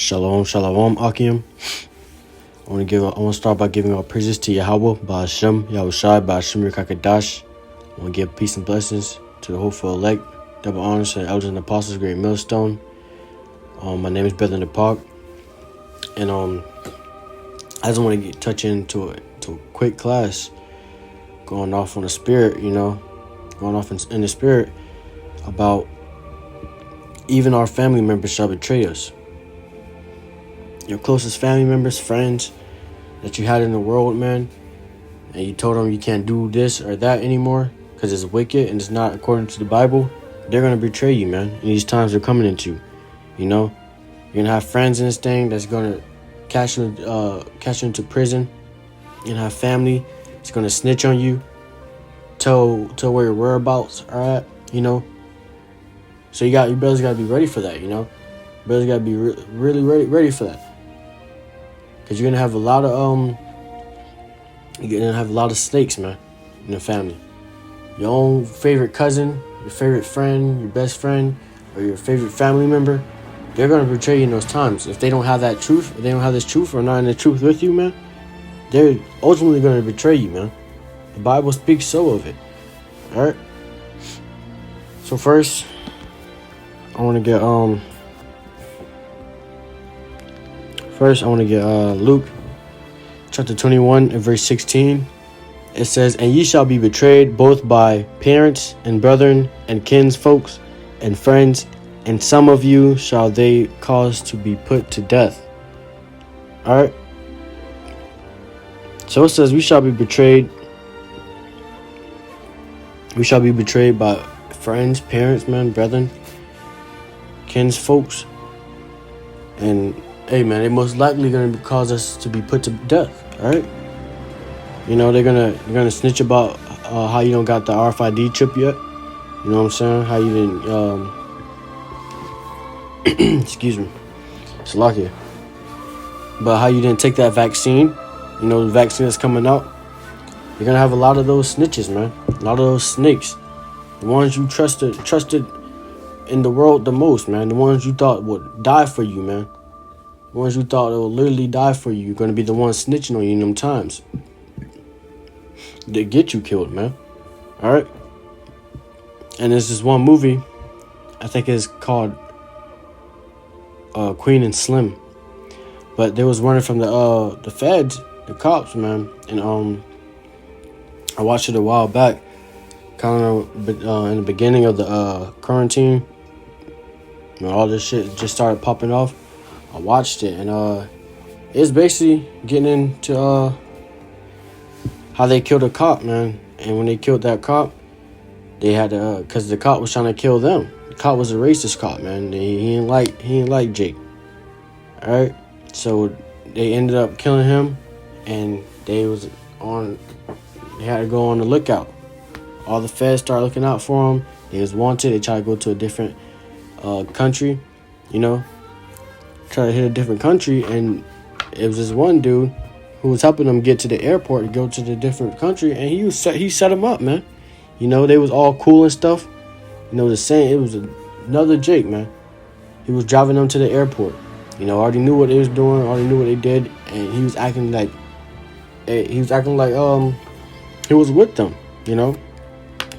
Shalom, shalom, Akim. I want to start by giving all praises to Yahweh, Ba'ashem, Yahushai, Ba'ashem Yirkakadash. I want to give peace and blessings to the hopeful elect, double honors to the elders and apostles, great millstone. My name is Brother Napak, and I just want to touch into a quick class, going off on the spirit, going off in the spirit about even our family members shall betray us. Your closest family members, friends that you had in the world, man, and you told them you can't do this or that anymore because it's wicked and it's not according to the Bible, they're going to betray you, man. And these times are coming into, you're going to have friends in this thing that's going to catch you into prison. You're going to have family that's going to snitch on you, tell where your whereabouts are at, So your brothers got to be ready for that, Brothers got to be really ready for that. Because you're going to have a lot of snakes, man, in the family. Your own favorite cousin, your favorite friend, your best friend, or your favorite family member, they're going to betray you in those times. If they don't have that truth, if they don't have this truth or not in the truth with you, man, they're ultimately going to betray you, man. The Bible speaks so of it. All right? So first, I want to get Luke chapter 21 and verse 16. It says, "And ye shall be betrayed both by parents and brethren and kinsfolks and friends, and some of you shall they cause to be put to death." All right. So it says we shall be betrayed. We shall be betrayed by friends, parents, man, brethren, kinsfolks, and hey, man, they most likely gonna cause us to be put to death. All right. They're gonna snitch about how you don't got the RFID chip yet. You know what I'm saying? How you didn't excuse me, Salakia. But how you didn't take that vaccine? The vaccine that's coming out. You're gonna have a lot of those snitches, man. A lot of those snakes. The ones you trusted in the world the most, man. The ones you thought would die for you, man. The ones you thought will literally die for you. You're gonna be the ones snitching on you in them times. They get you killed, man. Alright? And there's this one movie, I think it's called Queen and Slim. But they was running from the feds, the cops, man. And I watched it a while back. Kind of in the beginning of the quarantine. When all this shit just started popping off. I watched it, and it's basically getting into how they killed a cop, man. And when they killed that cop, they had to, because the cop was trying to kill them. The cop was a racist cop, man. He didn't like Jake. All right, so they ended up killing him, and they had to go on the lookout. All the feds started looking out for him. He was wanted. They tried to go to a different country, try to hit a different country, and it was this one dude who was helping them get to the airport to go to the different country, and he set him up, man. They was all cool and stuff. The same. It was another Jake, man. He was driving them to the airport. Already knew what they was doing, already knew what they did, and he was acting like he was with them,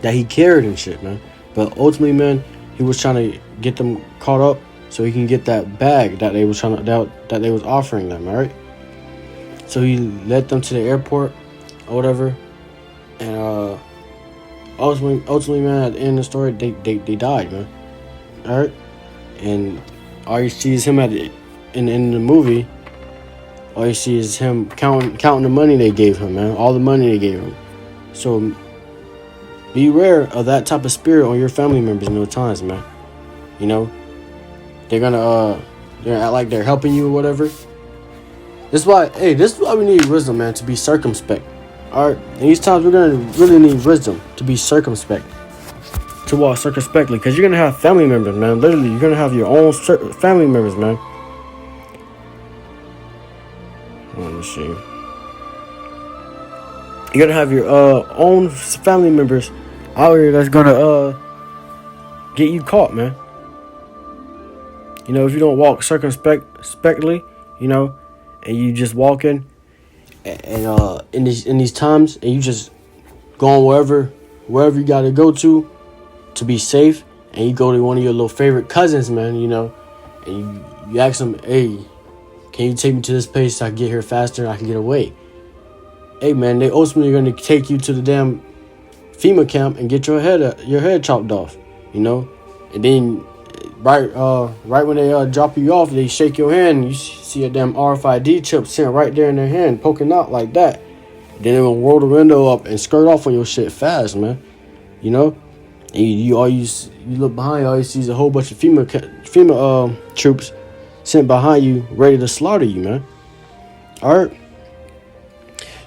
that he cared and shit, man. But ultimately, man, he was trying to get them caught up so he can get that bag that they was that they was offering them, all right? So he led them to the airport or whatever, and ultimately, man, at the end of the story, they died, man. All right, and all you see is him in the movie. All you see is him counting the money they gave him, man. All the money they gave him. So beware of that type of spirit on your family members in those times, man. They're gonna act like they're helping you or whatever. This is why we need wisdom, man, to be circumspect. Alright? In these times, we're gonna really need wisdom to be circumspect. To walk circumspectly. Because you're gonna have family members, man. Literally, you're gonna have your own family members, man. Let me see. You're gonna have your own family members out here that's gonna get you caught, man. You know, if you don't walk circumspectly, you know, and you just walking and in these times, and you just going wherever you gotta go to be safe, and you go to one of your little favorite cousins, man, you know, and you ask them, hey, can you take me to this place so I can get here faster and I can get away? Hey, man, they ultimately going to take you to the damn FEMA camp and get your head chopped off, you know? And then right when they drop you off, they shake your hand and you see a damn RFID chip sitting right there in their hand, poking out like that. Then they're going to roll the window up and skirt off on your shit fast, man, you know? And you look behind you, all you see is a whole bunch of FEMA troops sent behind you, ready to slaughter you, man. All right.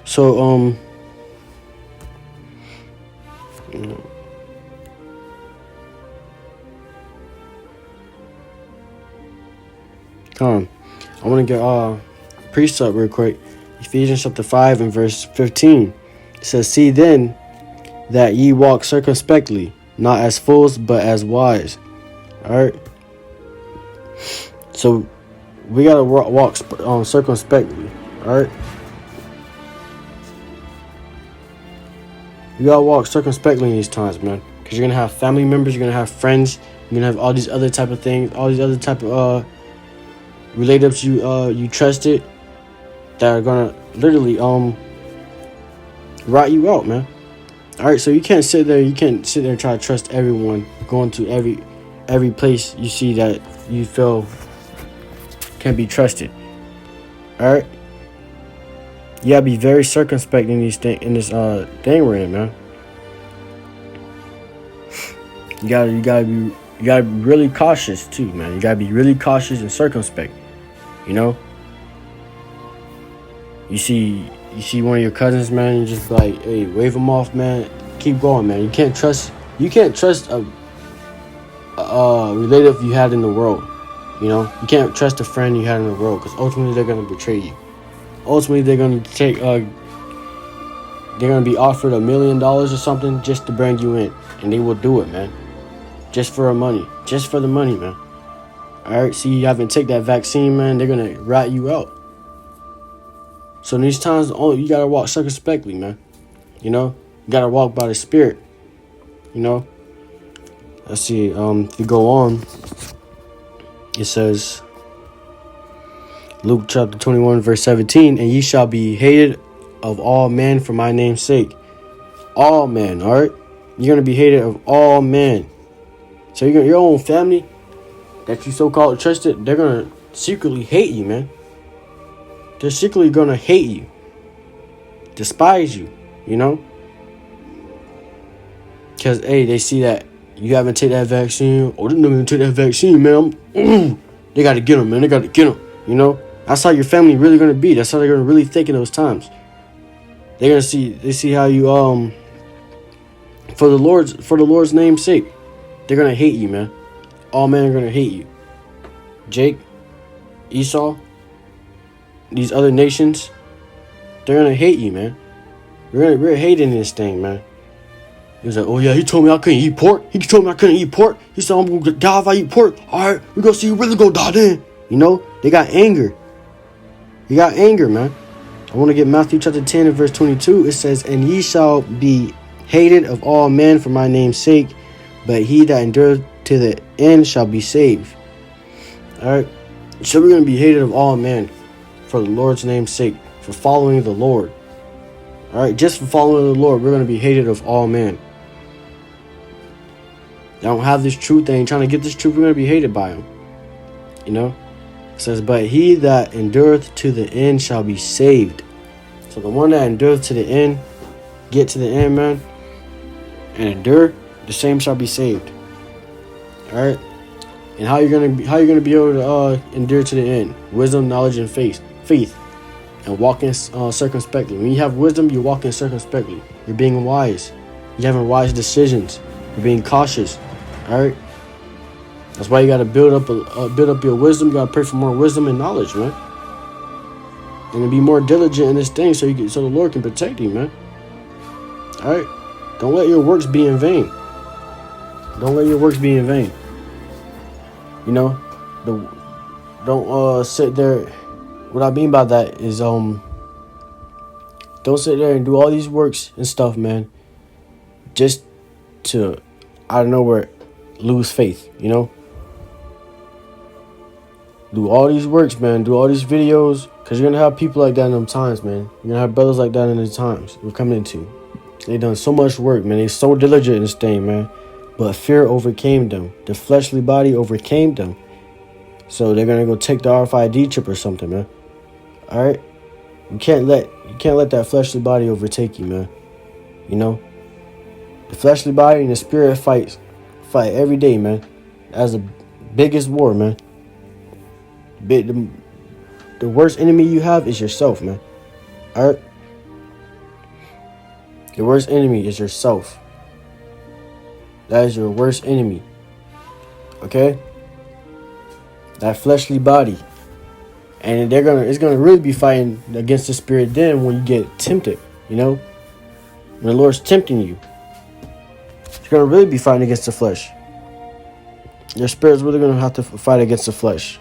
So you know, I want to get precept real quick. Ephesians chapter 5 and verse 15. It says, "See then that ye walk circumspectly, not as fools, but as wise." All right. So we gotta walk circumspectly. All right. You gotta walk circumspectly in these times, man, because you're gonna have family members, you're gonna have friends, you're gonna have all these other type of things, all these other type of relatives you trusted that are gonna literally rat you out, man. All right, so you can't sit there and try to trust everyone going to every place you see that you feel can be trusted. All right, you gotta be very circumspect in this thing we're in, man. You gotta be really cautious too, man. You gotta be really cautious and circumspect. You know. You see one of your cousins, man. You just like, hey, wave them off, man. Keep going, man. You can't trust a relative you had in the world. You know, you can't trust a friend you had in the world, because ultimately they're gonna betray you. Ultimately, they're gonna be offered $1 million or something just to bring you in, and they will do it, man. Just for the money, man. All right, see, you haven't taken that vaccine, man. They're gonna rat you out. So in these times, you gotta walk circumspectly, man. You know, you gotta walk by the Spirit. You know. Let's see. If you go on, it says, Luke chapter 21, verse 17, "And ye shall be hated of all men for my name's sake." All men, all right? You're going to be hated of all men. So your own family that you so-called trusted, they're going to secretly hate you, man. They're secretly going to hate you. Despise you, you know? Because, hey, they see that you haven't taken that vaccine. Oh, they're not going to take that vaccine, man. They got to get them, man. They got to get them, you know? That's how your family really going to be. That's how they're going to really think in those times. They're going to see how you, for the Lord's name's sake, they're going to hate you, man. All men are going to hate you. Jake, Esau, these other nations, they're going to hate you, man. We're hating this thing, man. He was like, oh yeah, he told me I couldn't eat pork. He told me I couldn't eat pork. He said I'm going to die if I eat pork. All right, we're going to see who really going to die then. You know, they got anger. You got anger, man. I want to get Matthew chapter 10 and verse 22. It says, "And ye shall be hated of all men for my name's sake, but he that endureth to the end shall be saved." All right. So we're going to be hated of all men for the Lord's name's sake, for following the Lord. All right. Just for following the Lord, we're going to be hated of all men. They don't have this truth. They ain't trying to get this truth. We're going to be hated by them. You know? It says, "But he that endureth to the end shall be saved." So the one that endureth to the end, get to the end, man, and endure, the same shall be saved. All right. And how you're gonna be able to endure to the end? Wisdom, knowledge, and faith, and walking circumspectly. When you have wisdom, you're walking circumspectly. You're being wise. You're having wise decisions. You're being cautious. All right. That's why you gotta build up your wisdom. You gotta pray for more wisdom and knowledge, man, and to be more diligent in this thing, so the Lord can protect you, man. All right. Don't let your works be in vain. Don't let your works be in vain. You know, don't sit there. What I mean by that is don't sit there and do all these works and stuff, man, just to out of nowhere lose faith, you know? Do all these works, man. Do all these videos, because you're gonna have people like that in them times, man. You're gonna have brothers like that in the times we're coming into. They done so much work, man. They so diligent in this thing, man. But fear overcame them. The fleshly body overcame them. So they're gonna go take the RFID chip or something, man. All right, you can't let that fleshly body overtake you, man. You know, the fleshly body and the spirit fight every day, man. That's the biggest war, man. The worst enemy you have is yourself, man. All right, the worst enemy is yourself. That is your worst enemy. Okay, that fleshly body. And it's gonna really be fighting against the spirit then when you get tempted, you know? When the Lord's tempting you. It's gonna really be fighting against the flesh. Your spirit's really gonna have to fight against the flesh.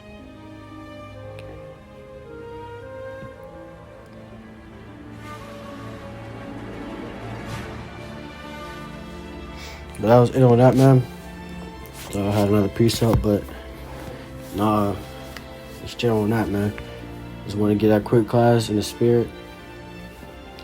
But that was it on that, man. So I had another precept, but nah. Chill on that, man. Just want to get that quick class in the spirit.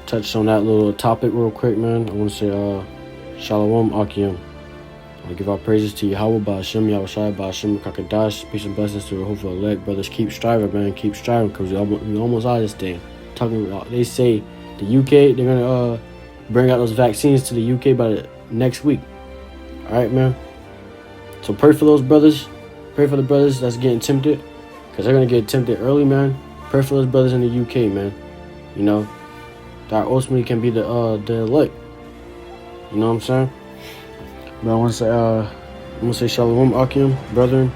Touch on that little topic real quick, man. I want to say Shalom Akim. I want to give our praises to Yahweh, Ba'ashem, Yahushai, Ba'ashem, Kakadash. Peace and blessings to the hopeful elect. Brothers, keep striving, man. Keep striving, because we almost out of this thing. Talking about, they say the UK, they're going to bring out those vaccines to the UK by the next week. All right, man. So pray for those brothers. Pray for the brothers that's getting tempted. Because they're going to get tempted early, man. Pray for those brothers in the UK, man. You know, that ultimately can be the elect. You know what I'm saying? But I want to say Shalom Akim, brethren.